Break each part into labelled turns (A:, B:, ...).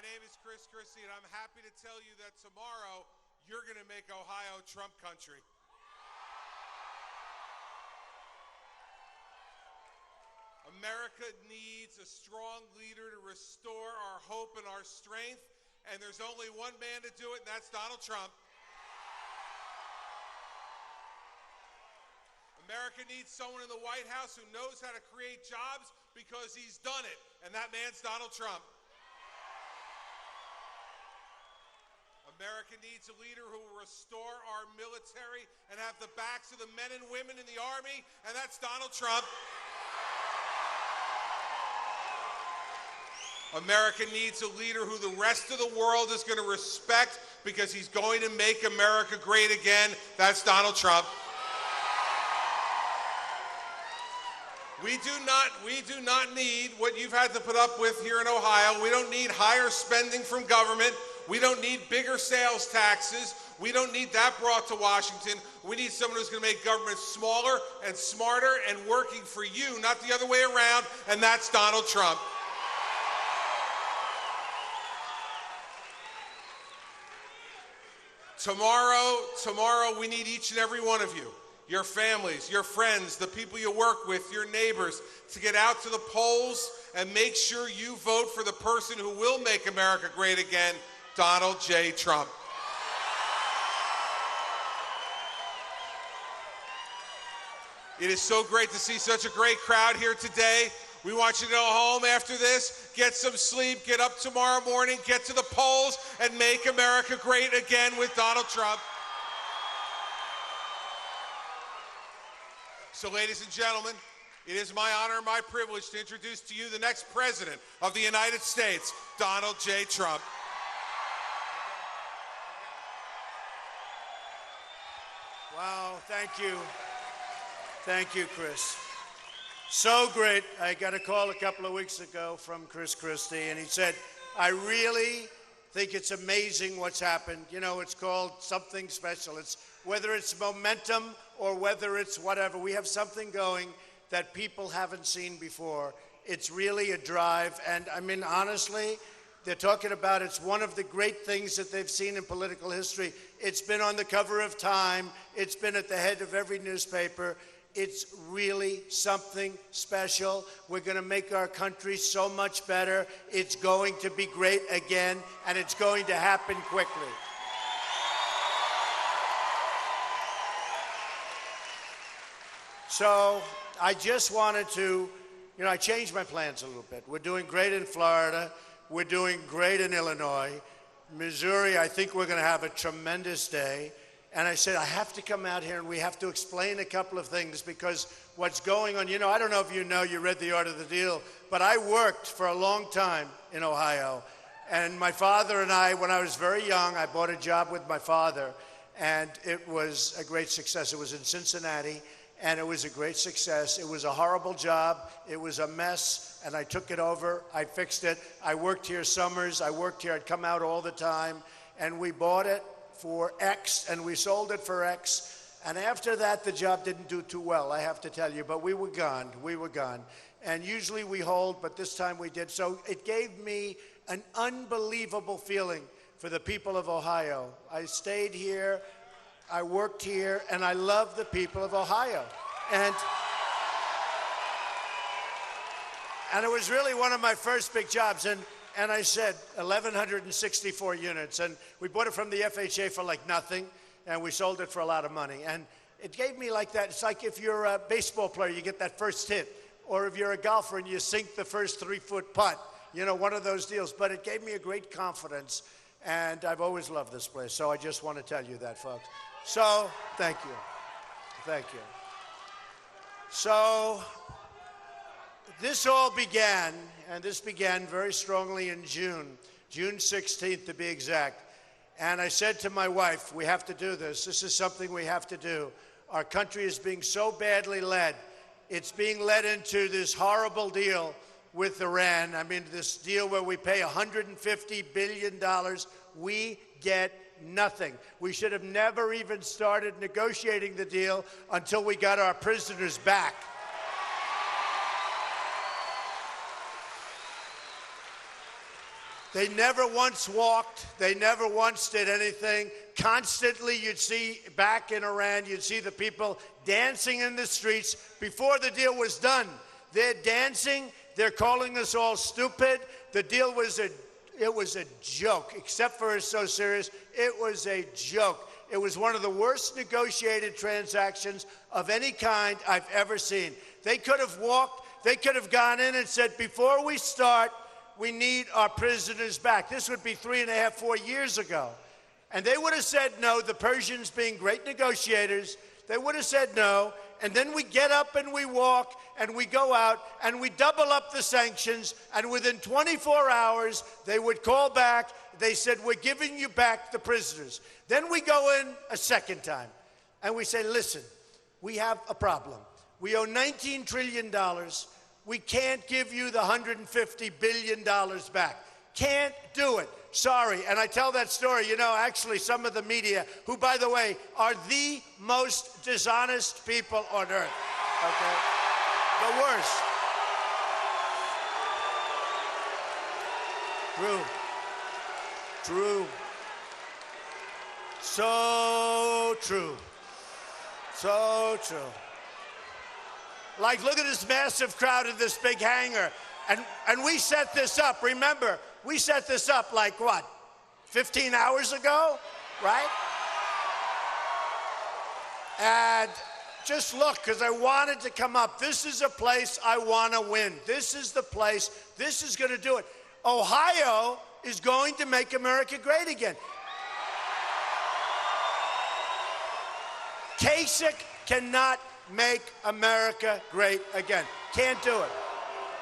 A: My name is Christie, and I'm happy to tell you that tomorrow you're going to make Ohio Trump country. America needs a strong leader to restore our hope and our strength, and there's only one man to do it, and that's Donald Trump. America needs someone in the White House who knows how to create jobs because he's done it, and that man's Donald Trump. America needs a leader who will restore our military and have the backs of the men and women in the Army, and that's Donald Trump. America needs a leader who the rest of the world is going to respect because he's going to make America great again. That's Donald Trump. We do not need what you've had to put up with here in Ohio. We don't need higher spending from government. We don't need bigger sales taxes. We don't need that brought to Washington. We need someone who's going to make government smaller and smarter and working for you, not the other way around, and that's Donald Trump. Tomorrow, we need each and every one of you, your families, your friends, the people you work with, your neighbors, to get out to the polls and make sure you vote for the person who will make America great again, Donald J. Trump. It is so great to see such a great crowd here today. We want you to go home after this, get some sleep, get up tomorrow morning, get to the polls, and make America great again with Donald Trump. So, ladies and gentlemen, it is my honor and my privilege to introduce to you the next President of the United States, Donald J. Trump.
B: Wow, thank you. Thank you, Chris. So great. I got a call a couple of weeks ago from Christie, and he said, I really think it's amazing what's happened. You know, it's called something special. It's whether it's momentum or whether it's whatever. We have something going that people haven't seen before. It's really a drive. And I mean, honestly, they're talking about it's one of the great things that they've seen in political history. It's been on the cover of Time. It's been at the head of every newspaper. It's really something special. We're going to make our country so much better. It's going to be great again, and it's going to happen quickly. So I just wanted to, I changed my plans a little bit. We're doing great in Florida. We're doing great in Illinois. Missouri, I think we're going to have a tremendous day. And I said, I have to come out here and we have to explain a couple of things because what's going on, I don't know if you read the Art of the Deal, but I worked for a long time in Ohio. And my father and I, when I was very young, I bought a job with my father, and it was a great success. It was in Cincinnati, and it was a great success. It was a horrible job. It was a mess, and I took it over. I fixed it. I worked here summers. I worked here. I'd come out all the time, and we bought it for X, and we sold it for X. And after that, the job didn't do too well, I have to tell you, but we were gone. We were gone. And usually we hold, but this time we did. So it gave me an unbelievable feeling for the people of Ohio. I stayed here, I worked here, and I love the people of Ohio. And it was really one of my first big jobs. And I said 1,164 units, and we bought it from the FHA for like nothing, and we sold it for a lot of money. And it gave me like that. It's like if you're a baseball player, you get that first hit, or if you're a golfer and you sink the first 3-foot putt, one of those deals. But it gave me a great confidence, and I've always loved this place. So I just want to tell you that, folks. So thank you. Thank you. So this all began, and this began very strongly in June 16th to be exact. And I said to my wife, we have to do this. This is something we have to do. Our country is being so badly led. It's being led into this horrible deal with Iran. I mean, this deal where we pay $150 billion. We get nothing. We should have never even started negotiating the deal until we got our prisoners back. They never once walked. They never once did anything. Constantly, you'd see back in Iran, you'd see the people dancing in the streets before the deal was done. They're dancing. They're calling us all stupid. The deal was a joke, except for it's so serious. It was a joke. It was one of the worst negotiated transactions of any kind I've ever seen. They could have walked. They could have gone in and said, before we start, we need our prisoners back. This would be 3.5, 4 years ago. And they would have said no, the Persians being great negotiators, they would have said no. And then we get up and we walk and we go out and we double up the sanctions. And within 24 hours, they would call back. They said, we're giving you back the prisoners. Then we go in a second time and we say, listen, we have a problem. We owe $19 trillion. We can't give you the $150 billion back. Can't do it. Sorry. And I tell that story, you know, actually some of the media, who, by the way, are the most dishonest people on earth, okay? The worst. True. So true. So true. Like, look at this massive crowd in this big hangar. And we set this up. Remember, we set this up like, what, 15 hours ago, right? And just look, because I wanted to come up. This is a place I want to win. This is the place. This is going to do it. Ohio is going to make America great again. Kasich cannot make America great again. Can't do it.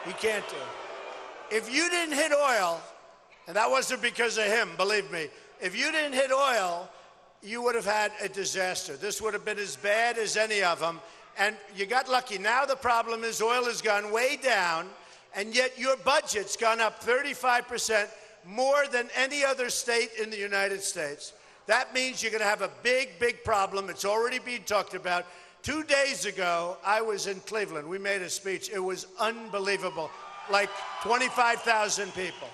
B: He can't do it. If you didn't hit oil, and that wasn't because of him, believe me, if you didn't hit oil, you would have had a disaster. This would have been as bad as any of them. And you got lucky. Now the problem is oil has gone way down, and yet your budget's gone up 35%, more than any other state in the United States. That means you're going to have a big, big problem. It's already being talked about. 2 days ago, I was in Cleveland. We made a speech. It was unbelievable, like 25,000 people.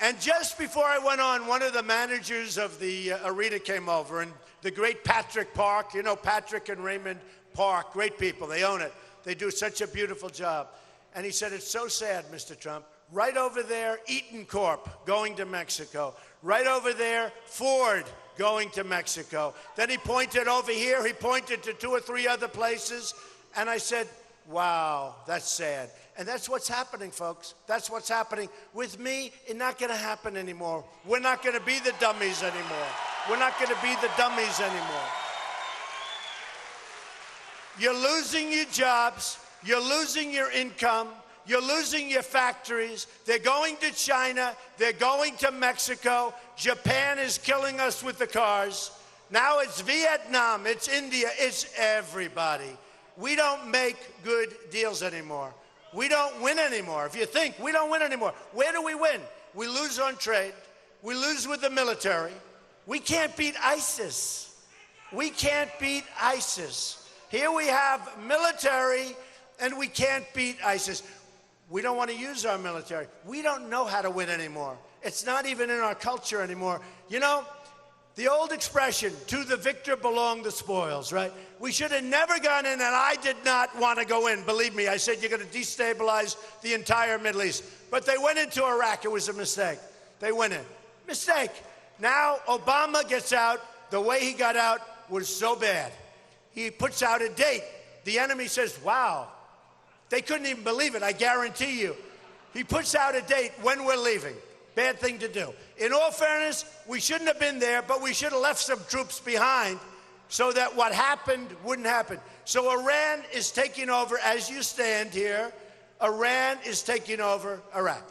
B: And just before I went on, one of the managers of the arena came over, and the great Patrick Park, you know, Patrick and Raymond Park, great people. They own it. They do such a beautiful job. And he said, it's so sad, Mr. Trump. Right over there, Eaton Corp going to Mexico. Right over there, Ford going to Mexico. Then he pointed over here. He pointed to 2 or 3 other places. And I said, wow, that's sad. And that's what's happening, folks. That's what's happening. With me, it's not going to happen anymore. We're not going to be the dummies anymore. We're not going to be the dummies anymore. You're losing your jobs. You're losing your income. You're losing your factories. They're going to China. They're going to Mexico. Japan is killing us with the cars. Now it's Vietnam. It's India. It's everybody. We don't make good deals anymore. We don't win anymore. If you think, we don't win anymore. Where do we win? We lose on trade. We lose with the military. We can't beat ISIS. We can't beat ISIS. Here we have military, and we can't beat ISIS. We don't want to use our military. We don't know how to win anymore. It's not even in our culture anymore. You know, the old expression, to the victor belong the spoils, right? We should have never gone in, and I did not want to go in. Believe me, I said you're going to destabilize the entire Middle East. But they went into Iraq. It was a mistake. They went in. Mistake. Now Obama gets out. The way he got out was so bad. He puts out a date. The enemy says, wow. They couldn't even believe it, I guarantee you. He puts out a date when we're leaving. Bad thing to do. In all fairness, we shouldn't have been there, but we should have left some troops behind so that what happened wouldn't happen. So Iran is taking over, as you stand here, Iran is taking over Iraq.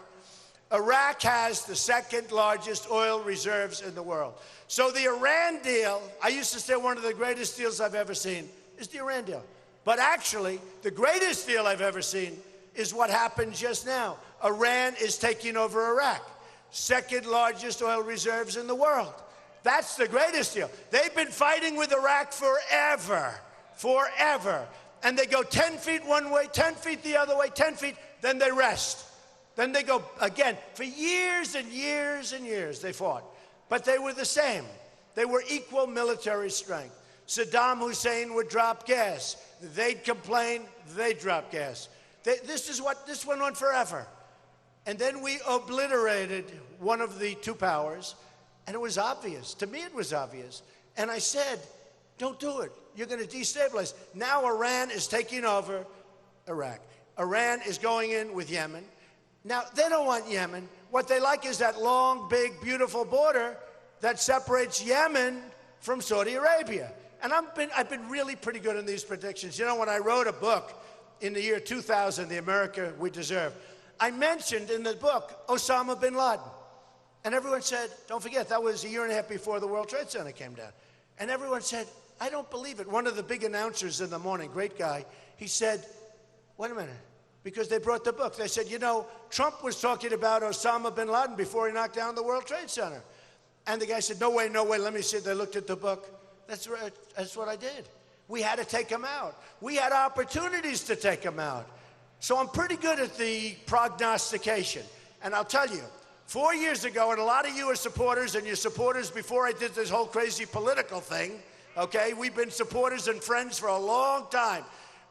B: Iraq has the 2nd largest oil reserves in the world. So the Iran deal, I used to say one of the greatest deals I've ever seen is the Iran deal. But actually, the greatest deal I've ever seen is what happened just now. Iran is taking over Iraq. 2nd largest oil reserves in the world. That's the greatest deal. They've been fighting with Iraq forever. And they go 10 feet one way, 10 feet the other way, 10 feet, then they rest. Then they go again. For years and years and years, they fought. But they were the same. They were equal military strength. Saddam Hussein would drop gas. They'd complain, they'd drop gas. This went on forever. And then we obliterated one of the two powers, and it was obvious. To me, it was obvious. And I said, don't do it. You're going to destabilize. Now Iran is taking over Iraq. Iran is going in with Yemen. Now, they don't want Yemen. What they like is that long, big, beautiful border that separates Yemen from Saudi Arabia. And I've been really pretty good in these predictions. You know, when I wrote a book in the year 2000, The America We Deserve, I mentioned in the book Osama bin Laden. And everyone said, don't forget, that was a year and a half before the World Trade Center came down. And everyone said, I don't believe it. One of the big announcers in the morning, great guy, he said, wait a minute, because they brought the book. They said, you know, Trump was talking about Osama bin Laden before he knocked down the World Trade Center. And the guy said, no way, let me see. They looked at the book. That's right. That's what I did. We had to take him out. We had opportunities to take him out. So I'm pretty good at the prognostication. And I'll tell you, 4 years ago, and a lot of you are supporters, and you're supporters before I did this whole crazy political thing, okay? We've been supporters and friends for a long time.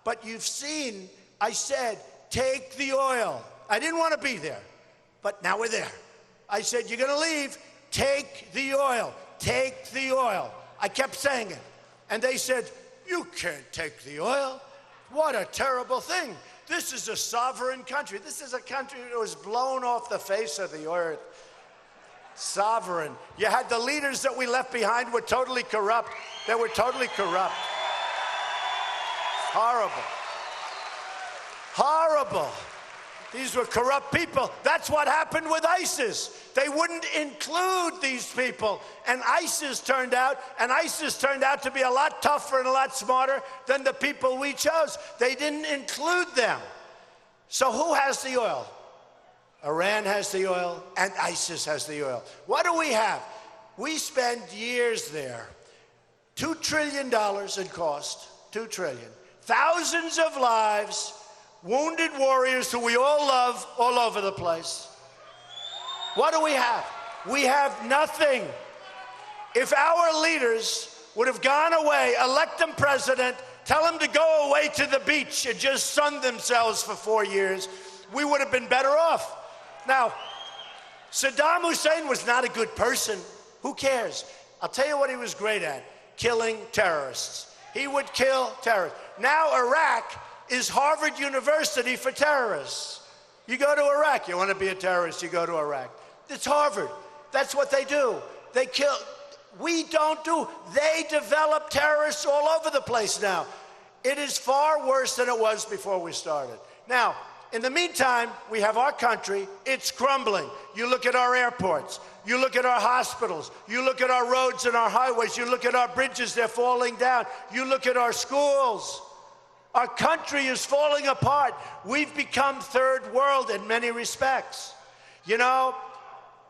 B: But you've seen, I said, take the oil. I didn't want to be there, but now we're there. I said, you're going to leave, take the oil, take the oil. I kept saying it. And they said, you can't take the oil. What a terrible thing. This is a sovereign country. This is a country that was blown off the face of the earth. Sovereign. You had the leaders that we left behind were totally corrupt. They were totally corrupt. Horrible. Horrible. These were corrupt people. That's what happened with ISIS. They wouldn't include these people. And ISIS turned out to be a lot tougher and a lot smarter than the people we chose. They didn't include them. So who has the oil? Iran has the oil, and ISIS has the oil. What do we have? We spend years there. $2 trillion in cost. $2 trillion. Thousands of lives. Wounded warriors who we all love all over the place. What do we have? We have nothing. If our leaders would have gone away, elect them president, tell them to go away to the beach and just sun themselves for 4 years, we would have been better off. Now, Saddam Hussein was not a good person. Who cares? I'll tell you what he was great at, killing terrorists. He would kill terrorists. Now Iraq is Harvard University for terrorists. You go to Iraq, you want to be a terrorist, you go to Iraq. It's Harvard. That's what they do. They kill. We don't do. They develop terrorists all over the place now. It is far worse than it was before we started. Now, in the meantime, we have our country. It's crumbling. You look at our airports. You look at our hospitals. You look at our roads and our highways. You look at our bridges, they're falling down. You look at our schools. Our country is falling apart. We've become third world in many respects. You know,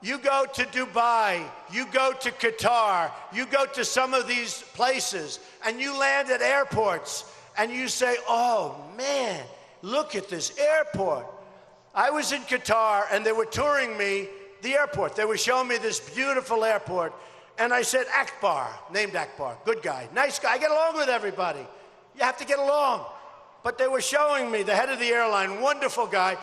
B: you go to Dubai, you go to Qatar, you go to some of these places, and you land at airports, and you say, oh, man, look at this airport. I was in Qatar, and they were touring me the airport. They were showing me this beautiful airport, and I said, Akbar, named Akbar, good guy, nice guy. I get along with everybody. You have to get along. But they were showing me the head of the airline, wonderful guy,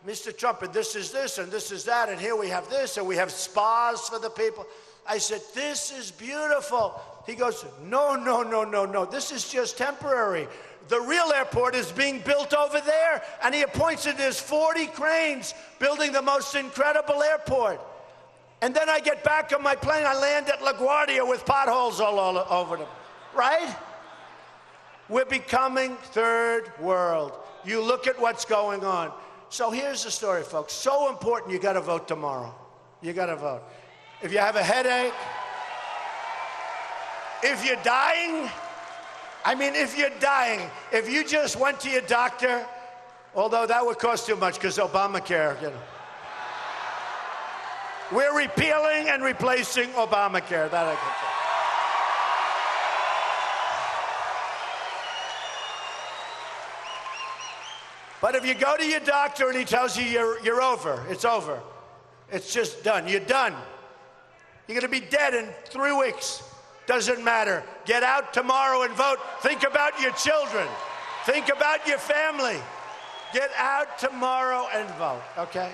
B: Mr. Trump, and this is this, and this is that, and here we have this, and we have spas for the people. I said, this is beautiful. He goes, no, this is just temporary. The real airport is being built over there, and he points to there's 40 cranes building the most incredible airport. And then I get back on my plane, I land at LaGuardia with potholes all over them, right? We're becoming third world. You look at what's going on. So here's the story, folks. So important, you got to vote tomorrow. You got to vote. If you have a headache, if you're dying, if you just went to your doctor, although that would cost too much because Obamacare, you know. We're repealing and replacing Obamacare. That I can say. But if you go to your doctor and he tells you you're over, it's over. It's just done. You're done. You're going to be dead in 3 weeks. Doesn't matter. Get out tomorrow and vote. Think about your children. Think about your family. Get out tomorrow and vote, okay?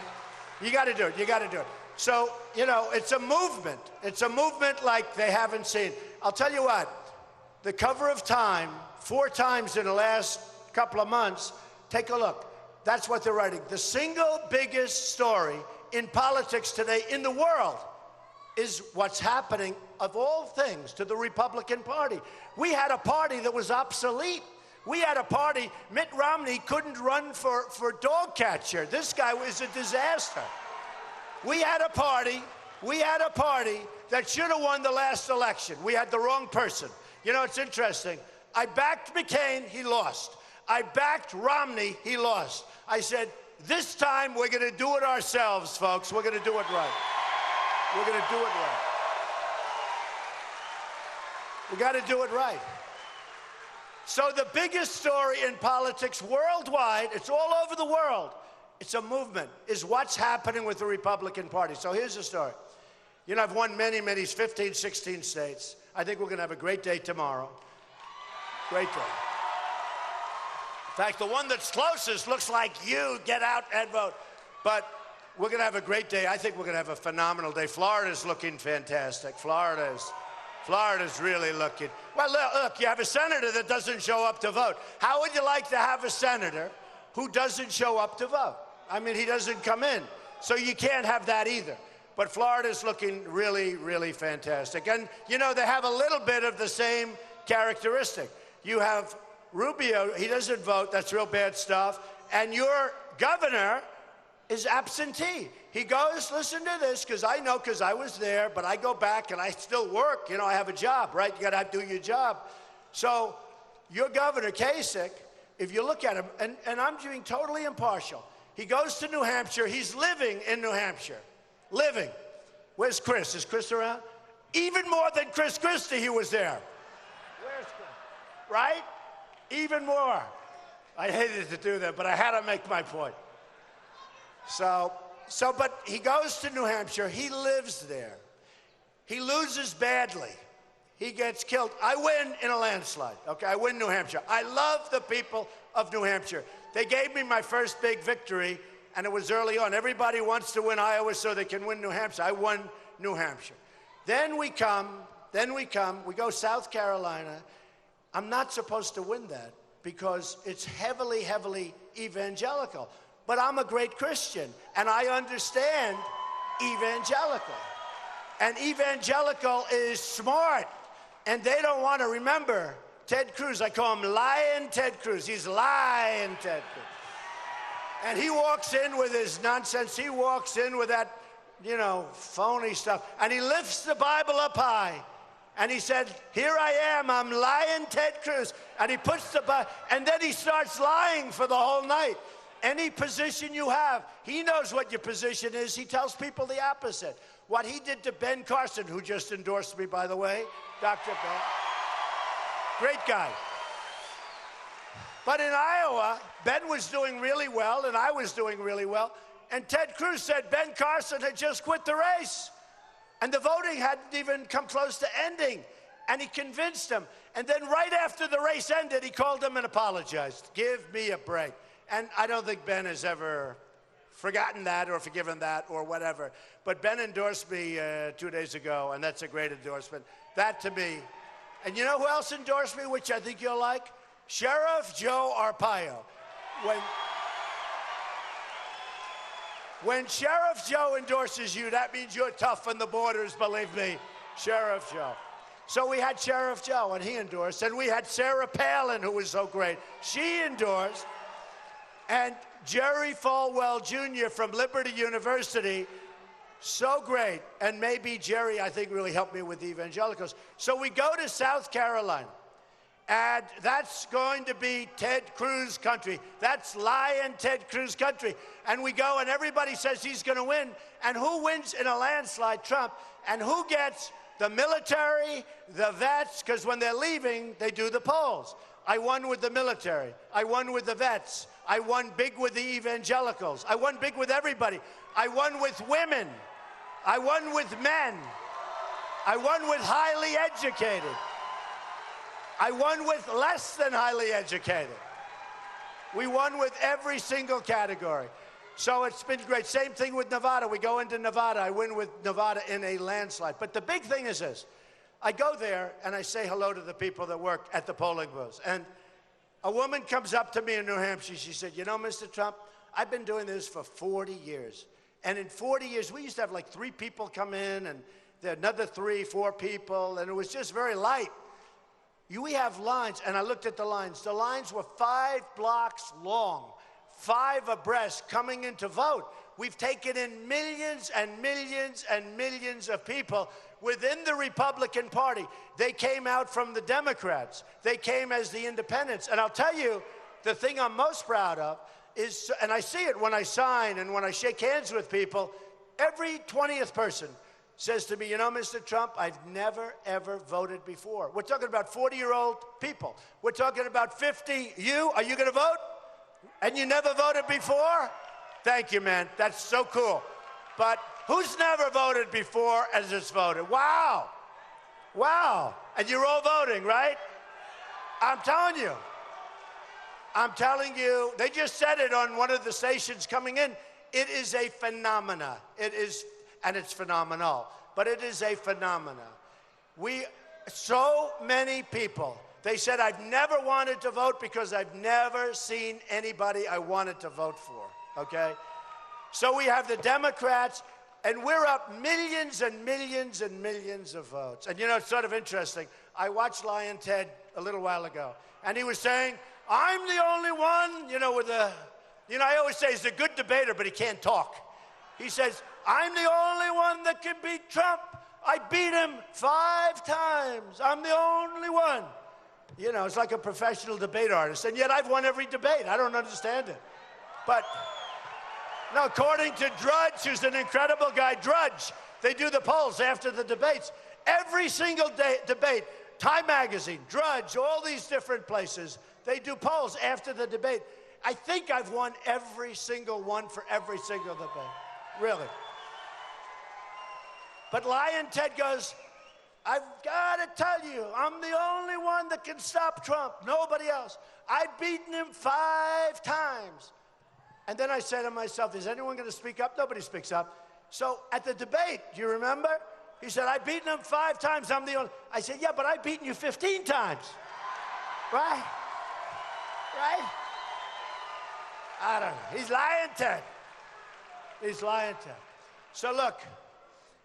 B: You got to do it. You got to do it. So, you know, it's a movement. It's a movement like they haven't seen. I'll tell you what, the cover of Time, 4 times in the last couple of months, take a look. That's what they're writing. The single biggest story in politics today in the world is what's happening, of all things, to the Republican Party. We had a party that was obsolete. We had a party, Mitt Romney couldn't run for dog catcher. This guy was a disaster. We had a party that should have won the last election. We had the wrong person. You know, it's interesting. I backed McCain, he lost. I backed Romney, he lost. I said, this time we're going to do it ourselves, folks. We're going to do it right. We're going to do it right. We got to do it right. So the biggest story in politics worldwide, it's all over the world, it's a movement, is what's happening with the Republican Party. So here's the story. You know, I've won many, 15, 16 states. I think we're going to have a great day tomorrow. Great day. In fact, the one that's closest looks like you. Get out and vote. But we're going to have a great day. I think we're going to have a phenomenal day. Florida's looking fantastic. Florida's really looking. Well, look, you have a senator that doesn't show up to vote. How would you like to have a senator who doesn't show up to vote? I mean, he doesn't come in. So you can't have that either. But Florida's looking really, really fantastic. And, you know, they have a little bit of the same characteristic. You have Rubio, he doesn't vote, that's real bad stuff. And your governor is absentee. He goes, listen to this, because I know, because I was there, but I go back and I still work. You know, I have a job, right? You got to do your job. So your governor, Kasich, if you look at him, and I'm being totally impartial, he goes to New Hampshire. He's living in New Hampshire. Living. Where's Chris? Is Chris around? Even more than Christie, he was there. Where's Chris? Right? Even more. I hated to do that, but I had to make my point. But he goes to New Hampshire. He lives there. He loses badly. He gets killed. I win in a landslide. Okay, I win New Hampshire. I love the people of New Hampshire. They gave me my first big victory, and it was early on. Everybody wants to win Iowa so they can win New Hampshire. I won New Hampshire. Then we go South Carolina. I'm not supposed to win that because it's heavily, heavily evangelical. But I'm a great Christian, and I understand evangelical. And evangelical is smart, and they don't want to remember Ted Cruz. I call him Lying Ted Cruz. He's lying Ted Cruz. And he walks in with his nonsense. He walks in with that, you know, phony stuff. And he lifts the Bible up high. And he said, here I am, I'm Lying Ted Cruz. And he puts the Bible, and then he starts lying for the whole night. Any position you have, he knows what your position is. He tells people the opposite. What he did to Ben Carson, who just endorsed me, by the way, Dr. Ben. Great guy. But in Iowa, Ben was doing really well, and I was doing really well. And Ted Cruz said Ben Carson had just quit the race. And the voting hadn't even come close to ending. And he convinced him. And then right after the race ended, he called him and apologized. Give me a break. And I don't think Ben has ever forgotten that or forgiven that or whatever. But Ben endorsed me 2 days ago, and that's a great endorsement. That to me. And you know who else endorsed me, which I think you'll like? Sheriff Joe Arpaio. When Sheriff Joe endorses you, that means you're tough on the borders, believe me. Sheriff Joe. So we had Sheriff Joe, and he endorsed. And we had Sarah Palin, who was so great. She endorsed. And Jerry Falwell Jr. from Liberty University, so great. And maybe Jerry, I think, really helped me with the evangelicals. So we go to South Carolina, and that's going to be Ted Cruz country. That's Lying Ted Cruz country. And we go, and everybody says he's going to win. And who wins in a landslide? Trump. And who gets the military, the vets, because when they're leaving, they do the polls. I won with the military. I won with the vets. I won big with the evangelicals. I won big with everybody. I won with women. I won with men. I won with highly educated. I won with less than highly educated. We won with every single category. So it's been great. Same thing with Nevada. We go into Nevada. I win with Nevada in a landslide. But the big thing is this. I go there and I say hello to the people that work at the polling booths. And a woman comes up to me in New Hampshire. She said, you know, Mr. Trump, I've been doing this for 40 years. And in 40 years, we used to have like 3 people come in and there another 3, 4 people. And it was just very light. We have lines. And I looked at the lines. The lines were 5 blocks long, 5 abreast coming in to vote. We've taken in millions and millions and millions of people within the Republican Party. They came out from the Democrats. They came as the independents. And I'll tell you, the thing I'm most proud of is, and I see it when I sign and when I shake hands with people, every 20th person says to me, you know, Mr. Trump, I've never, ever voted before. We're talking about 40-year-old people. We're talking about 50. Are you going to vote? And you never voted before? Thank you, man. That's so cool. But who's never voted before and just voted? Wow. Wow. And you're all voting, right? I'm telling you. I'm telling you. They just said it on one of the stations coming in. It is a phenomena. It is, and it's phenomenal. But it is a phenomena. So many people. They said, I've never wanted to vote because I've never seen anybody I wanted to vote for, okay? So we have the Democrats, and we're up millions and millions and millions of votes. And, you know, it's sort of interesting. I watched Lion Ted a little while ago, and he was saying, I'm the only one, you know, with the, you know, I always say he's a good debater, but he can't talk. He says, I'm the only one that can beat Trump. I beat him 5 times. I'm the only one. You know, it's like a professional debate artist, and yet I've won every debate. I don't understand it. But, no, according to Drudge, who's an incredible guy, Drudge, they do the polls after the debates. Every single debate, Time Magazine, Drudge, all these different places, they do polls after the debate. I think I've won every single one for every single debate, really. But Lion Ted goes, I've got to tell you, I'm the only one that can stop Trump. Nobody else. I've beaten him 5 times. And then I said to myself, is anyone going to speak up? Nobody speaks up. So at the debate, do you remember? He said, I've beaten him 5 times. I'm the only. I said, yeah, but I've beaten you 15 times. Right? Right? I don't know. He's Lion Ted. He's Lion Ted. So look,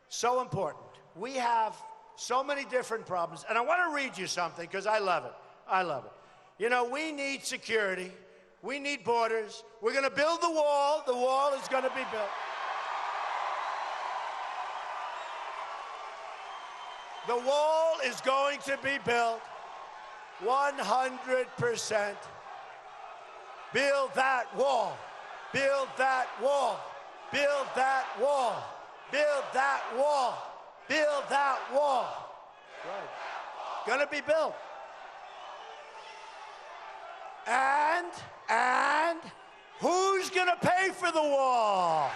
B: so important. We have so many different problems. And I want to read you something because I love it. I love it. You know, we need security. We need borders. We're going to build the wall. The wall is going to be built. The wall is going to be built 100%. Build that wall. Build that wall. Build that wall. Build that wall. Build that wall. Right. Gonna be built. And who's gonna pay for the wall?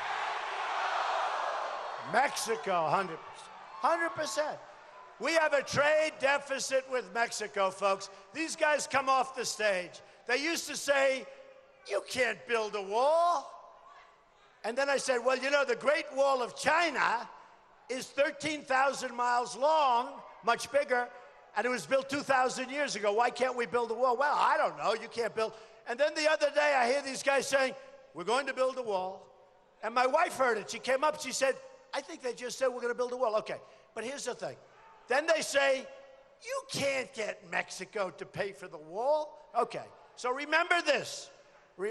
B: Mexico, 100%. 100%. We have a trade deficit with Mexico, folks. These guys come off the stage. They used to say, you can't build a wall. And then I said, well, you know, the Great Wall of China is 13,000 miles long, much bigger, and it was built 2,000 years ago. Why can't we build a wall? Well, I don't know. You can't build. And then the other day, I hear these guys saying, we're going to build a wall. And my wife heard it. She came up. She said, I think they just said we're going to build a wall. Okay, but here's the thing. Then they say, you can't get Mexico to pay for the wall. Okay, so remember this.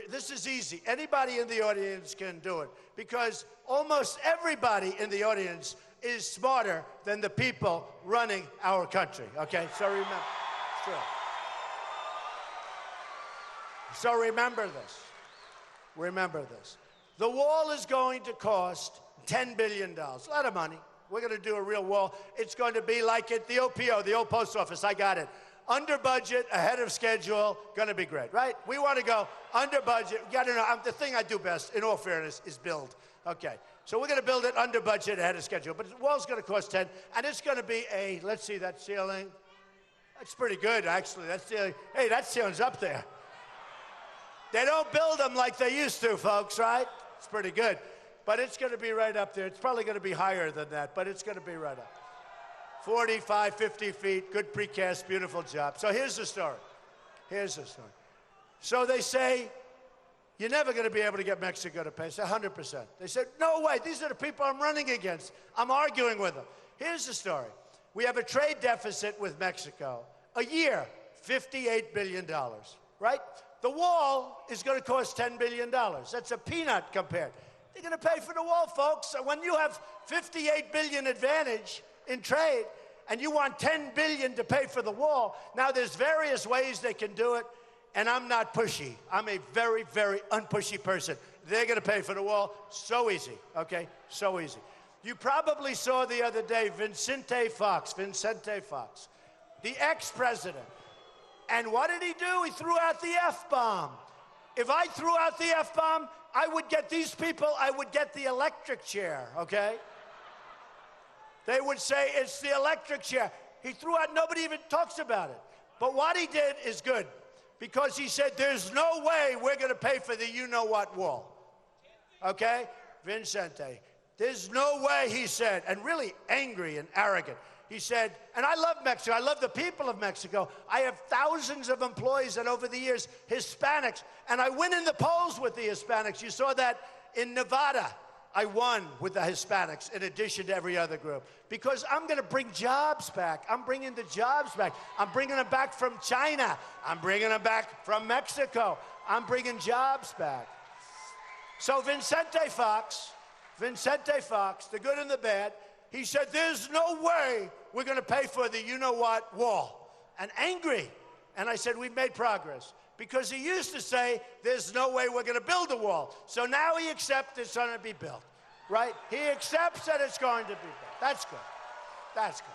B: This is easy. Anybody in the audience can do it because almost everybody in the audience is smarter than the people running our country. Okay, so remember. It's true. So remember this. Remember this. The wall is going to cost $10 billion. A lot of money. We're going to do a real wall. It's going to be like at the OPO, the old post office. I got it. Under budget, ahead of schedule, going to be great, right? We want to go under budget. You got to know, the thing I do best, in all fairness, is build. Okay, so we're going to build it under budget, ahead of schedule. But the wall's going to cost 10, and it's going to be a, let's see, that ceiling. That's pretty good, actually. That ceiling, hey, that ceiling's up there. They don't build them like they used to, folks, right? It's pretty good. But it's going to be right up there. It's probably going to be higher than that, but it's going to be right up. 45, 50 feet, good precast, beautiful job. So here's the story. Here's the story. So they say, you're never going to be able to get Mexico to pay. I said, 100%. They said, no way. These are the people I'm running against. I'm arguing with them. Here's the story. We have a trade deficit with Mexico. A year, $58 billion, right? The wall is going to cost $10 billion. That's a peanut compared. They're going to pay for the wall, folks. So when you have $58 billion advantage in trade and you want $10 billion to pay for the wall, now there's various ways they can do it, and I'm not pushy. I'm a very, very unpushy person. They're going to pay for the wall. So easy, okay? So easy. You probably saw the other day Vicente Fox, the ex-president. And what did he do? He threw out the F-bomb. If I threw out the F-bomb, I would get these people, I would get the electric chair, okay? They would say, it's the electric chair. He threw out, nobody even talks about it. But what he did is good, because he said, there's no way we're going to pay for the you-know-what wall, okay? Vicente, there's no way, he said, and really angry and arrogant. He said, and I love Mexico. I love the people of Mexico. I have thousands of employees and over the years, Hispanics, and I win in the polls with the Hispanics. You saw that in Nevada. I won with the Hispanics in addition to every other group because I'm going to bring jobs back. I'm bringing the jobs back. I'm bringing them back from China. I'm bringing them back from Mexico. I'm bringing jobs back. So Vicente Fox, the good and the bad, he said, there's no way we're going to pay for the you-know-what wall. And angry. And I said, we've made progress. Because he used to say, there's no way we're going to build a wall. So now he accepts it's going to be built. Right? He accepts that it's going to be built. That's good. That's good.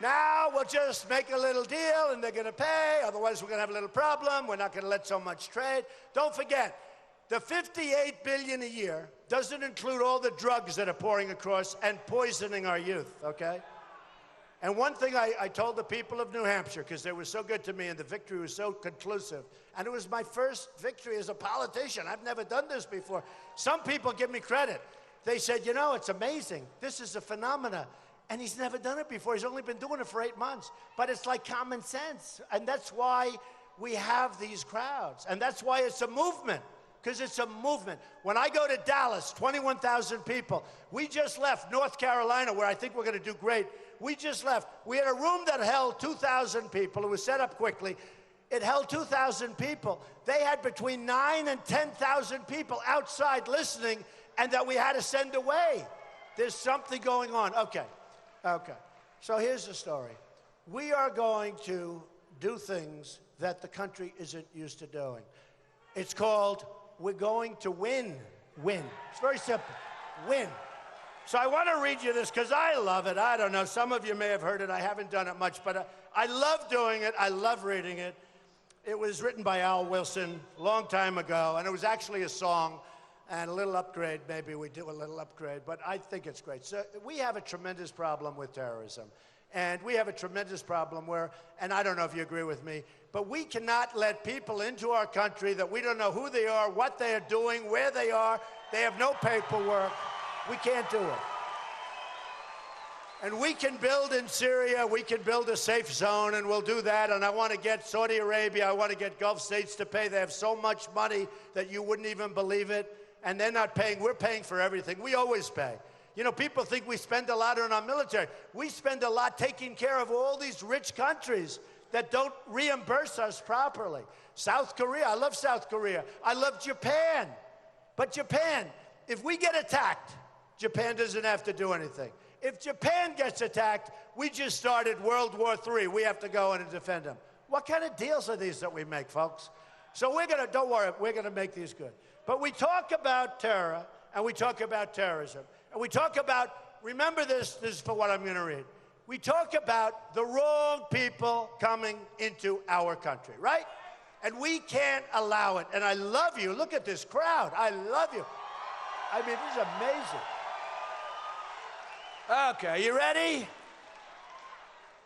B: Now we'll just make a little deal and they're going to pay. Otherwise, we're going to have a little problem. We're not going to let so much trade. Don't forget, the $58 billion a year doesn't include all the drugs that are pouring across and poisoning our youth, okay? And one thing I told the people of New Hampshire, because they were so good to me and the victory was so conclusive, and it was my first victory as a politician. I've never done this before. Some people give me credit. They said, you know, it's amazing. This is a phenomena. And he's never done it before. He's only been doing it for 8 months. But it's like common sense. And that's why we have these crowds. And that's why it's a movement. Because it's a movement. When I go to Dallas, 21,000 people. We just left North Carolina, where I think we're going to do great. We just left. We had a room that held 2,000 people. It was set up quickly. It held 2,000 people. They had between 9,000 and 10,000 people outside listening, and that we had to send away. There's something going on. Okay. So here's the story. We are going to do things that the country isn't used to doing. It's called, we're going to win. Win. It's very simple. Win. So I want to read you this because I love it. I don't know. Some of you may have heard it. I haven't done it much, but I love doing it. I love reading it. It was written by Al Wilson a long time ago, and it was actually a song and a little upgrade. Maybe we do a little upgrade, but I think it's great. So we have a tremendous problem with terrorism, and we have a tremendous problem where, and I don't know if you agree with me, but we cannot let people into our country that we don't know who they are, what they are doing, where they are. They have no paperwork. We can't do it. And we can build in Syria, we can build a safe zone, and we'll do that. And I want to get Saudi Arabia, I want to get Gulf states to pay. They have so much money that you wouldn't even believe it. And they're not paying. We're paying for everything. We always pay. You know, people think we spend a lot on our military. We spend a lot taking care of all these rich countries that don't reimburse us properly. South Korea, I love South Korea. I love Japan. But Japan, if we get attacked, Japan doesn't have to do anything. If Japan gets attacked, we just started World War III. We have to go in and defend them. What kind of deals are these that we make, folks? So we're going to, don't worry, we're going to make these good. But we talk about terror, and we talk about terrorism, and we talk about remember this is for what I'm going to read. We talk about the wrong people coming into our country, right? And we can't allow it. And I love you. Look at this crowd. I love you. I mean, this is amazing. Okay, are you ready?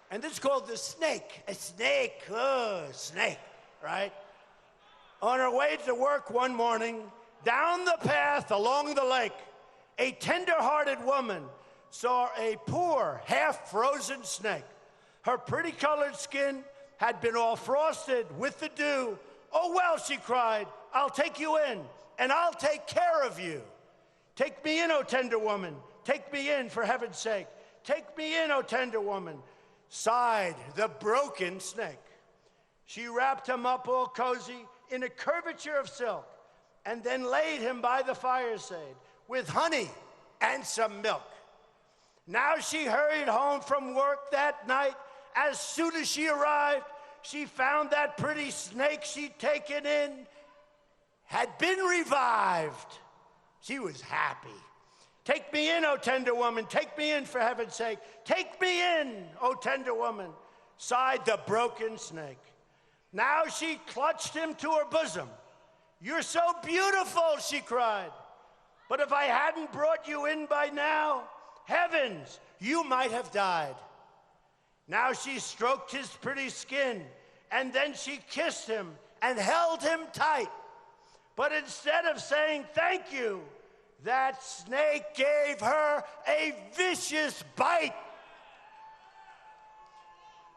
B: And this is called the snake. A snake, oh, snake, right? On her way to work one morning, down the path along the lake, a tender-hearted woman saw a poor, half-frozen snake. Her pretty colored skin had been all frosted with the dew. "Oh, well," she cried, "I'll take you in, and I'll take care of you. Take me in, O tender woman. Take me in, for heaven's sake. Take me in, O tender woman," sighed the broken snake. She wrapped him up all cozy in a curvature of silk, and then laid him by the fireside with honey and some milk. Now she hurried home from work that night. As soon as she arrived, she found that pretty snake she'd taken in had been revived. She was happy. "Take me in, O tender woman. Take me in, for heaven's sake. Take me in, O tender woman," sighed the broken snake. Now she clutched him to her bosom. "You're so beautiful," she cried. "But if I hadn't brought you in by now, heavens, you might have died." Now she stroked his pretty skin, and then she kissed him and held him tight. But instead of saying thank you, that snake gave her a vicious bite.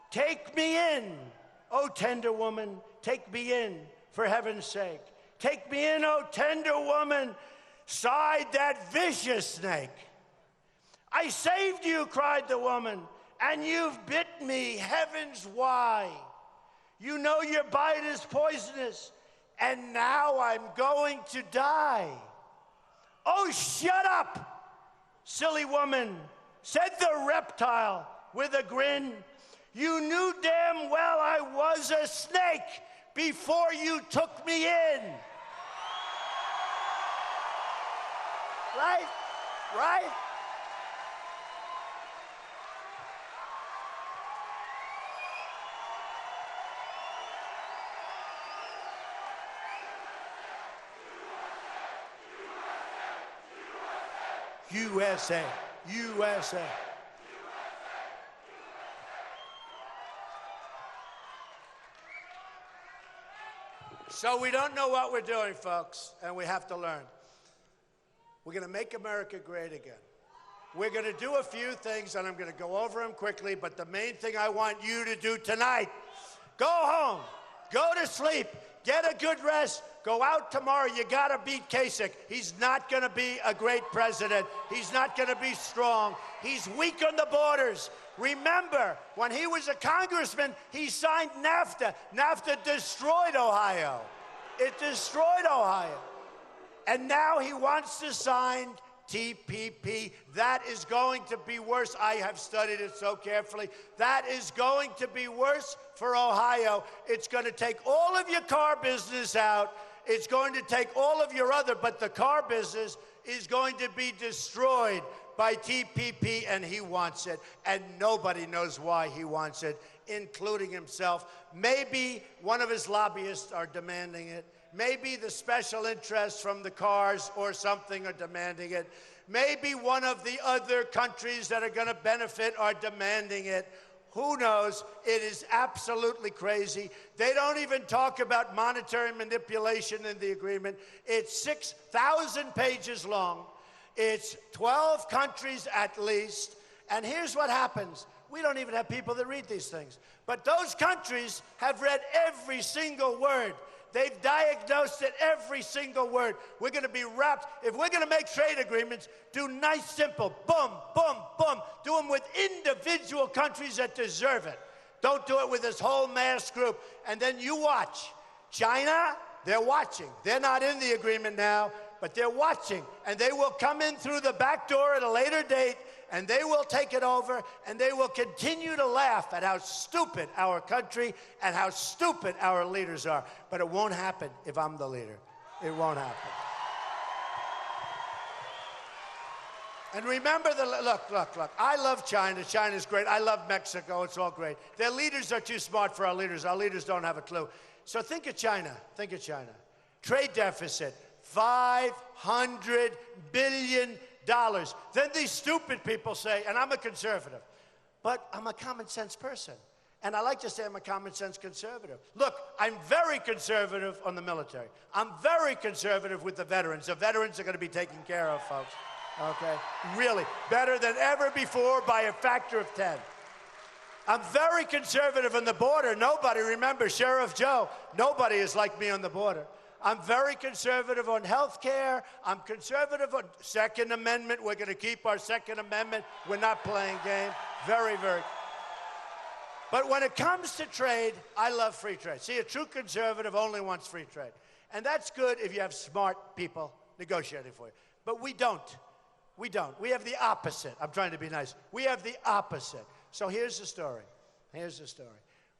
B: "Take me in, O tender woman, take me in, for heaven's sake. Take me in, O tender woman," sighed that vicious snake. "I saved you," cried the woman, "and you've bit me. Heavens, why? You know your bite is poisonous, and now I'm going to die." "Oh, shut up, silly woman," said the reptile with a grin. "You knew damn well I was a snake before you took me in." Right? Right? USA, USA. So we don't know what we're doing, folks, and we have to learn. We're going to make America great again. We're going to do a few things, and I'm going to go over them quickly, but the main thing I want you to do tonight, go home, go to sleep, get a good rest, go out tomorrow. You got to beat Kasich. He's not going to be a great president. He's not going to be strong. He's weak on the borders. Remember, when he was a congressman, he signed NAFTA. NAFTA destroyed Ohio. It destroyed Ohio. And now he wants to sign TPP. That is going to be worse. I have studied it so carefully. That is going to be worse for Ohio. It's going to take all of your car business out. It's going to take all of your other, but the car business is going to be destroyed by TPP, and he wants it, and nobody knows why he wants it, including himself. Maybe one of his lobbyists are demanding it. Maybe the special interests from the cars or something are demanding it. Maybe one of the other countries that are going to benefit are demanding it. Who knows? It is absolutely crazy. They don't even talk about monetary manipulation in the agreement. It's 6,000 pages long. It's 12 countries at least. And here's what happens. We don't even have people that read these things. But those countries have read every single word. They've diagnosed it, every single word. We're going to be wrapped. If we're going to make trade agreements, do nice, simple, boom, boom, boom. Do them with individual countries that deserve it. Don't do it with this whole mass group. And then you watch. China, they're watching. They're not in the agreement now, but they're watching. And they will come in through the back door at a later date, and they will take it over, and they will continue to laugh at how stupid our country and how stupid our leaders are. But it won't happen if I'm the leader. It won't happen. And remember look. I love China. China's great. I love Mexico. It's all great. Their leaders are too smart for our leaders. Our leaders don't have a clue. So think of China. Think of China. Trade deficit, $500 billion. Then these stupid people say, and I'm a conservative, but I'm a common sense person. And I like to say I'm a common sense conservative. Look, I'm very conservative on the military. I'm very conservative with the veterans. The veterans are going to be taken care of, folks. Okay? Really. Better than ever before by a factor of 10. I'm very conservative on the border. Nobody, remember, Sheriff Joe, nobody is like me on the border. I'm very conservative on health care. I'm conservative on Second Amendment. We're going to keep our Second Amendment. We're not playing game. Very, very. But when it comes to trade, I love free trade. See, a true conservative only wants free trade. And that's good if you have smart people negotiating for you. But we don't. We don't. We have the opposite. I'm trying to be nice. We have the opposite. So here's the story. Here's the story.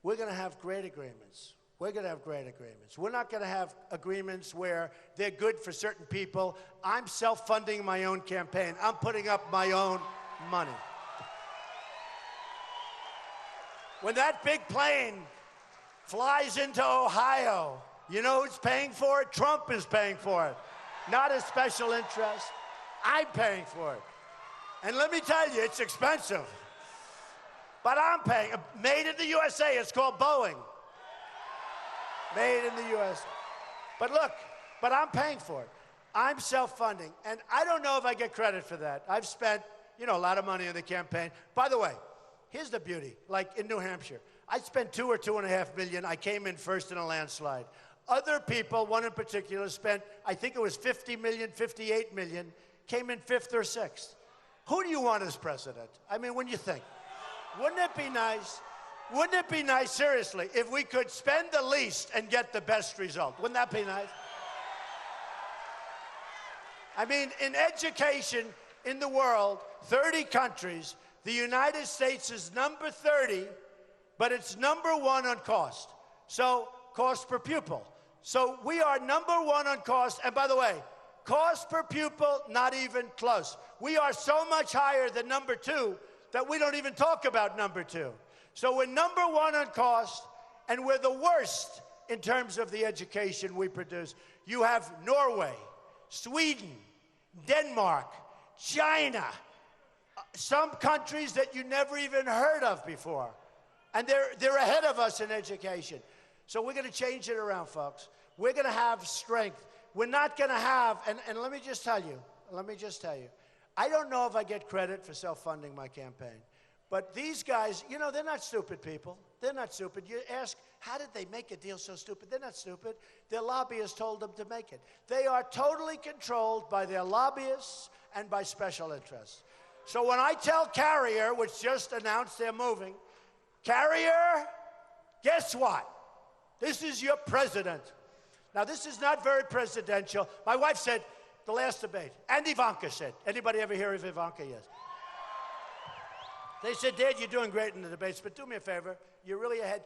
B: We're going to have great agreements. We're going to have great agreements. We're not going to have agreements where they're good for certain people. I'm self-funding my own campaign. I'm putting up my own money. When that big plane flies into Ohio, you know who's paying for it? Trump is paying for it. Not a special interest. I'm paying for it. And let me tell you, it's expensive. But I'm paying. Made in the USA. It's called Boeing. Made in the USA. But look, but I'm paying for it. I'm self-funding. And I don't know if I get credit for that. I've spent, a lot of money on the campaign. By the way, here's the beauty. Like in New Hampshire, I spent $2 or $2.5 million. I came in first in a landslide. Other people, one in particular, spent, I think it was $50 million, $58 million, came in fifth or sixth. Who do you want as president? I mean, when you think. Wouldn't it be nice? Wouldn't it be nice, seriously, if we could spend the least and get the best result? Wouldn't that be nice? I mean, in education in the world, 30 countries, the United States is number 30, but it's number 1 on cost. So, cost per pupil. So we are number 1 on cost. And by the way, cost per pupil, not even close. We are so much higher than number 2 that we don't even talk about number 2. So we're number 1 on cost, and we're the worst in terms of the education we produce. You have Norway, Sweden, Denmark, China, some countries that you never even heard of before. And they're ahead of us in education. So we're going to change it around, folks. We're going to have strength. We're not going to have, and let me just tell you, I don't know if I get credit for self-funding my campaign. But these guys, they're not stupid people. They're not stupid. You ask, how did they make a deal so stupid? They're not stupid. Their lobbyists told them to make it. They are totally controlled by their lobbyists and by special interests. So when I tell Carrier, which just announced they're moving, Carrier, guess what? This is your president. Now, this is not very presidential. My wife said, the last debate, and Ivanka said. Anybody ever hear of Ivanka? Yes. They said, Dad, you're doing great in the debates, but do me a favor. You're really ahead.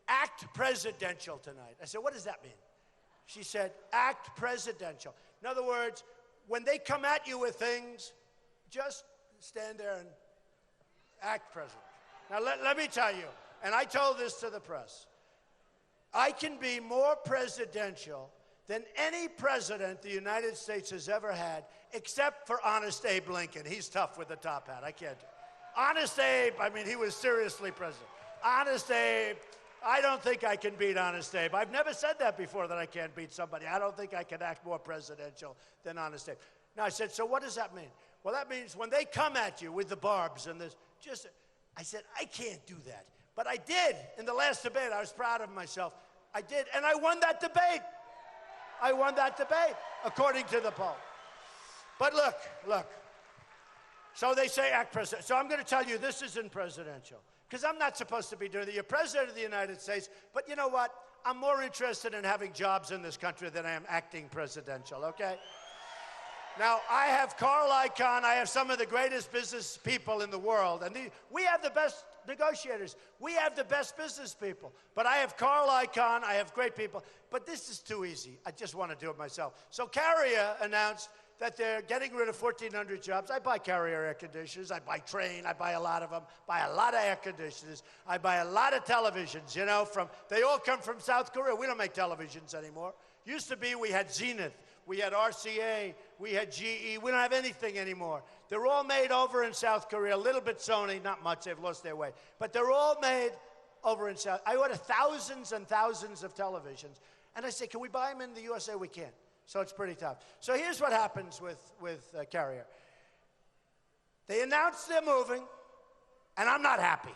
B: Act presidential tonight. I said, what does that mean? She said, act presidential. In other words, when they come at you with things, just stand there and act president. Now, let me tell you, and I told this to the press, I can be more presidential than any president the United States has ever had, except for Honest Abe Lincoln. He's tough with the top hat. I can't do it. Honest Abe, I mean, he was seriously president. Honest Abe, I don't think I can beat Honest Abe. I've never said that before, that I can't beat somebody. I don't think I can act more presidential than Honest Abe. Now, I said, so what does that mean? Well, that means when they come at you with the barbs and this, I said, I can't do that. But I did. In the last debate, I was proud of myself. I did, and I won that debate. I won that debate, according to the poll. But look. So they say act president. So I'm going to tell you this isn't presidential, because I'm not supposed to be doing it. You're president of the United States, but you know what? I'm more interested in having jobs in this country than I am acting presidential, okay? Now, I have Carl Icahn. I have some of the greatest business people in the world, and we have the best negotiators. We have the best business people. But I have Carl Icahn. I have great people. But this is too easy. I just want to do it myself. So Carrier announced that they're getting rid of 1,400 jobs. I buy Carrier air conditioners. I buy Train. I buy a lot of them. Buy a lot of air conditioners. I buy a lot of televisions, you know, they all come from South Korea. We don't make televisions anymore. Used to be we had Zenith. We had RCA. We had GE. We don't have anything anymore. They're all made over in South Korea. A little bit Sony, not much. They've lost their way. But they're all made over in South. I order thousands and thousands of televisions. And I say, can we buy them in the USA? We can't. So it's pretty tough. So here's what happens with Carrier. They announced they're moving, and I'm not happy.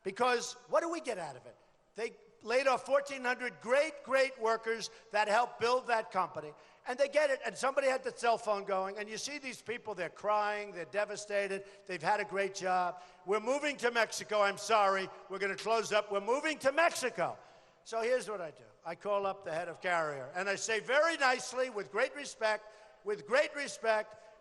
B: Because what do we get out of it? They laid off 1,400 great workers that helped build that company. And they get it, and somebody had the cell phone going, and you see these people, they're crying, they're devastated, they've had a great job. We're moving to Mexico, I'm sorry, we're gonna close up, we're moving to Mexico. So here's what I do. I call up the head of Carrier, and I say very nicely, with great respect,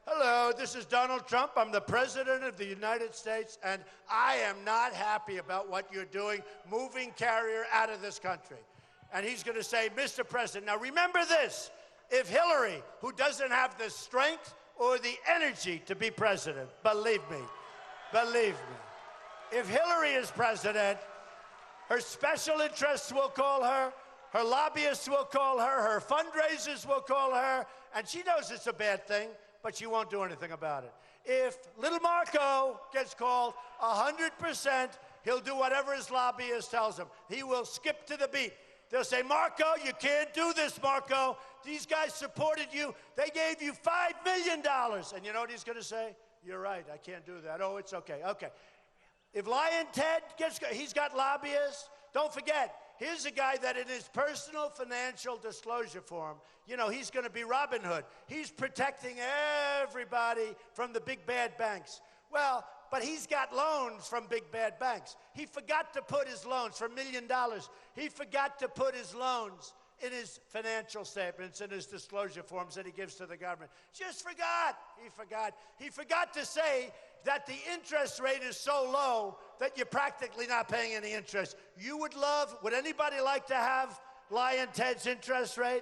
B: hello, this is Donald Trump, I'm the President of the United States, and I am not happy about what you're doing, moving Carrier out of this country. And he's gonna say, Mr. President, now remember this, if Hillary, who doesn't have the strength or the energy to be president, believe me, if Hillary is president, her special interests will call her lobbyists will call her fundraisers will call her, and she knows it's a bad thing, but she won't do anything about it. If little Marco gets called, 100%, he'll do whatever his lobbyist tells him. He will skip to the beat. They'll say, Marco, you can't do this, Marco. These guys supported you. They gave you $5 million. And you know what he's going to say? You're right, I can't do that. Oh, it's okay, okay. If Lion Ted he's got lobbyists. Don't forget, here's a guy that in his personal financial disclosure form, you know, he's going to be Robin Hood. He's protecting everybody from the big bad banks. Well, but he's got loans from big bad banks. He forgot to put his loans for $1 million. He forgot to put his loans in his financial statements, in his disclosure forms that he gives to the government. Just forgot. He forgot. He forgot to say that the interest rate is so low that you're practically not paying any interest. Would anybody like to have Lion Ted's interest rate?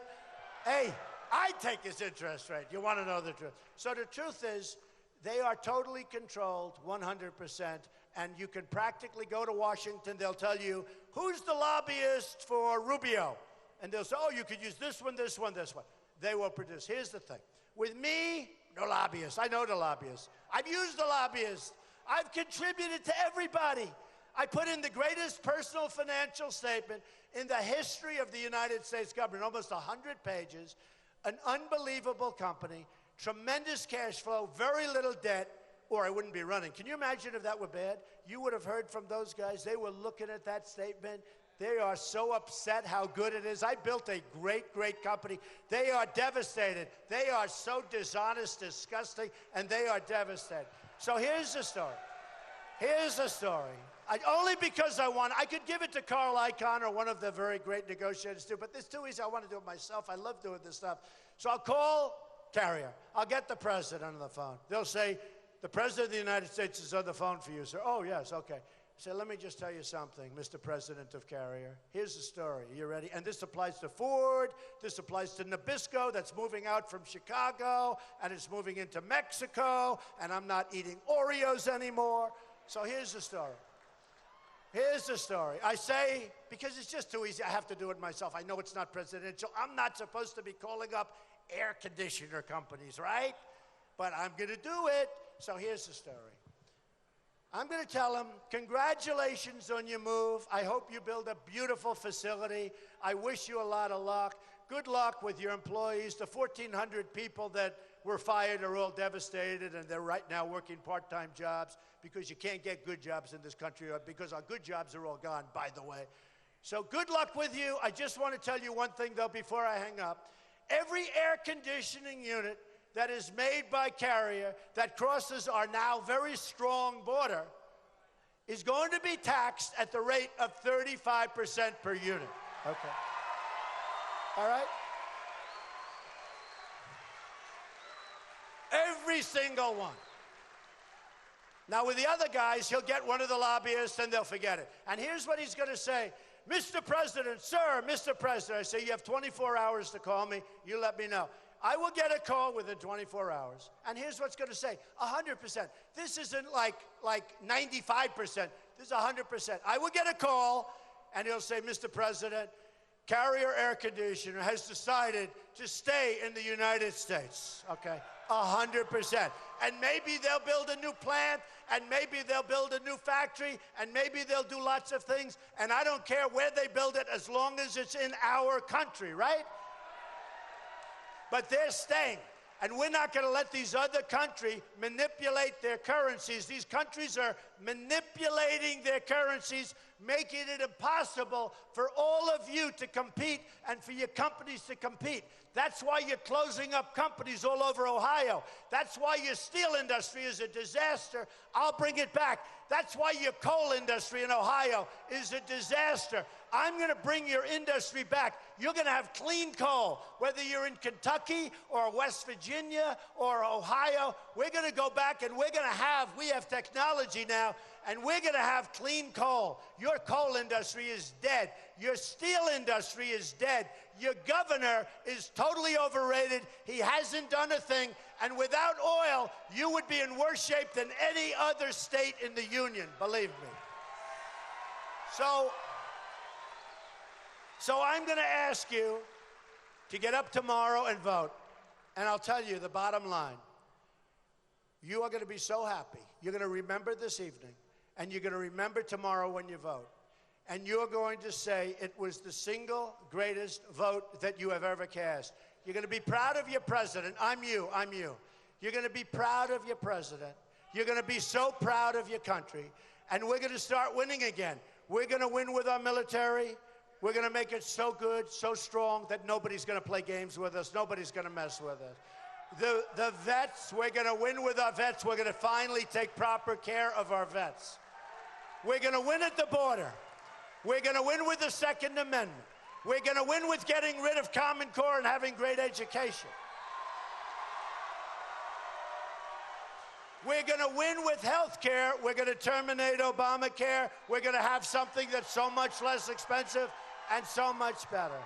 B: Hey, I'd take his interest rate. You want to know the truth. So the truth is, they are totally controlled, 100%, and you can practically go to Washington, they'll tell you, who's the lobbyist for Rubio? And they'll say, oh, you could use this one, this one, this one. They will produce. Here's the thing. With me, no lobbyists. I know the lobbyists. I've used the lobbyists. I've contributed to everybody. I put in the greatest personal financial statement in the history of the United States government, almost 100 pages, an unbelievable company, tremendous cash flow, very little debt, or I wouldn't be running. Can you imagine if that were bad? You would have heard from those guys. They were looking at that statement. They are so upset how good it is. I built a great company. They are devastated. They are so dishonest, disgusting, and they are devastated. So here's the story. Here's the story. Only because I could give it to Carl Icahn or one of the very great negotiators too, but it's too easy. I want to do it myself. I love doing this stuff. So I'll call Carrier. I'll get the president on the phone. They'll say, the president of the United States is on the phone for you, sir. Oh, yes, okay. So let me just tell you something, Mr. President of Carrier. Here's the story. You ready? And this applies to Ford. This applies to Nabisco that's moving out from Chicago, and it's moving into Mexico, and I'm not eating Oreos anymore. So here's the story. Here's the story. I say, because it's just too easy, I have to do it myself. I know it's not presidential. I'm not supposed to be calling up air conditioner companies, right? But I'm going to do it. So here's the story. I'm going to tell them, congratulations on your move. I hope you build a beautiful facility. I wish you a lot of luck. Good luck with your employees. The 1,400 people that were fired are all devastated, and they're right now working part-time jobs because you can't get good jobs in this country, because our good jobs are all gone, by the way. So good luck with you. I just want to tell you one thing, though, before I hang up. Every air conditioning unit that is made by Carrier that crosses our now very strong border is going to be taxed at the rate of 35% per unit. Okay. All right? Every single one. Now, with the other guys, he'll get one of the lobbyists and they'll forget it. And here's what he's going to say. Mr. President, sir, Mr. President, I say, you have 24 hours to call me. You let me know. I will get a call within 24 hours, and here's what's going to say, 100%. This isn't like 95%. This is 100%. I will get a call, and he'll say, Mr. President, Carrier Air Conditioner has decided to stay in the United States, okay? 100%. And maybe they'll build a new plant, and maybe they'll build a new factory, and maybe they'll do lots of things, and I don't care where they build it as long as it's in our country, right? But they're staying. And we're not going to let these other countries manipulate their currencies. These countries are manipulating their currencies, making it impossible for all of you to compete and for your companies to compete. That's why you're closing up companies all over Ohio. That's why your steel industry is a disaster. I'll bring it back. That's why your coal industry in Ohio is a disaster. I'm going to bring your industry back. You're going to have clean coal, whether you're in Kentucky or West Virginia or Ohio. We're going to go back and we have technology now, and we're going to have clean coal. Your coal industry is dead. Your steel industry is dead. Your governor is totally overrated. He hasn't done a thing. And without oil, you would be in worse shape than any other state in the union, believe me. So I'm going to ask you to get up tomorrow and vote. And I'll tell you the bottom line. You are going to be so happy. You're going to remember this evening, and you're going to remember tomorrow when you vote. And you're going to say it was the single greatest vote that you have ever cast. You're going to be proud of your president. I'm you. You're going to be proud of your president. You're going to be so proud of your country. And we're going to start winning again. We're going to win with our military. We're going to make it so good, so strong that nobody's going to play games with us. Nobody's going to mess with us. The vets, we're going to win with our vets. We're going to finally take proper care of our vets. We're going to win at the border. We're going to win with the Second Amendment. We're going to win with getting rid of Common Core and having great education. We're going to win with health care. We're going to terminate Obamacare. We're going to have something that's so much less expensive and so much better.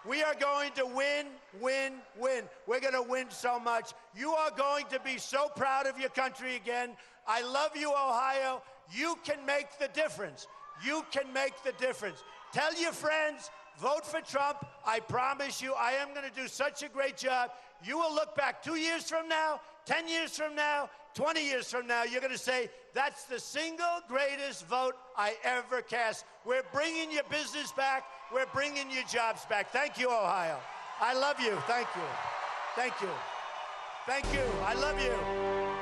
B: We are going to win, win, win. We're going to win so much. You are going to be so proud of your country again. I love you, Ohio. You can make the difference. You can make the difference. Tell your friends, vote for Trump. I promise you, I am going to do such a great job. You will look back 2 years from now, 10 years from now, 20 years from now, you're going to say, that's the single greatest vote I ever cast. We're bringing your business back. We're bringing your jobs back. Thank you, Ohio. I love you. Thank you. Thank you. Thank you. I love you.